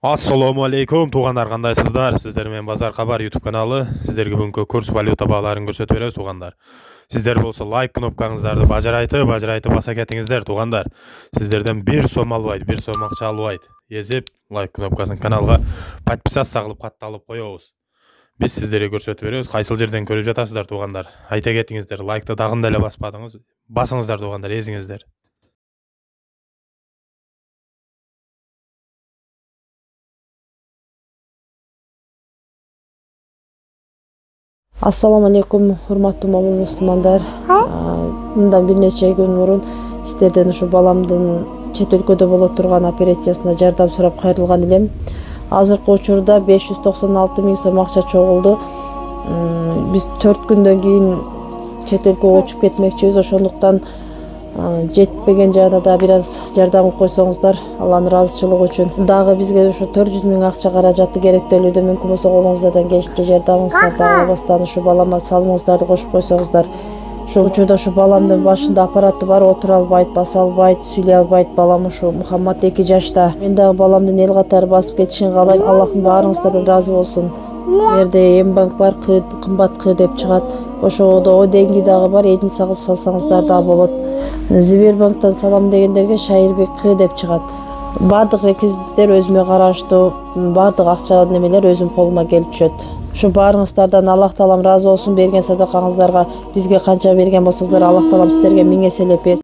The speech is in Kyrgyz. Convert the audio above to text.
Assalamu алейкум туугандар, кандайсыздар? Сиздер менен Базар Кабар YouTube каналы. Сиздерге бүгүнкү курс валюта бааларын көрсөтүп беребиз туугандар. Сиздер болсо лайк кнопкаңыздарды бажырайтып баса кетиңиздер туугандар. Сиздерден 1 сом албайт, 1 сом акча албайт. Эзип лайк кнопкасын каналга подписаться кылып катталып коебуз. Биз сиздерге көрсөтүп беребиз. Кайсыл жерден көрүп жатасыздар туугандар? Айта кетиңиздер, лайкты дагында эле баспадыңыз. Басыңыздар туугандар, эзиңиздер. Assalamu alaikum, урматтуу момун мусулмандар. Мындан бир нече күн мурун сиздерден ушу баламдын чет өлкөдө боло турган операциясына жардам сурап кайрылган элем. Азыркы учурда 596 000 сом акча чогулду. Биз 4 күндөн кийин чет өлкөгө учуп кетмекчибиз, ошондуктан жетпеген жагында да бир аз жардам кылып койсоңуздар, Алланын ыраазычылыгы үчүн. Дагы бизге ушу 400 000 акча каражаты керектөлүүдө, мүмкүн болсо колуңуздардан келишинче жардамыңыздарды албастан ушу балама салымыңыздарды кошуп койсоңуздар. Ушул учурда ушу баламдын башында аппараты бар, отура албайт, баса албайт, сүйлөй албайт. Балам ушу Мухаммад 2 жашта. Мен дагы баламдын эл катары басып кетишин каалайм. Аллахым баарыңыздардан ыраазы болсун. Мерде М-банк бар, кымбат деп чыгат. Ошодо о деньги дагы бар, эдин сагып салсаңыздар да болот. Сбербанктан салам дегендерге Шайырбек деп чыгат. Бардык реквизиттер өзүмө караштуу, бардык акча немелер өзүм колума келип түшөт. Ушу баарыңыздардан Аллах таалам ыраазы болсун. Берген садакаңыздарга бизге канча берген болсоңуздар, Аллах таалам сиздерге 1000 эселеп берсин.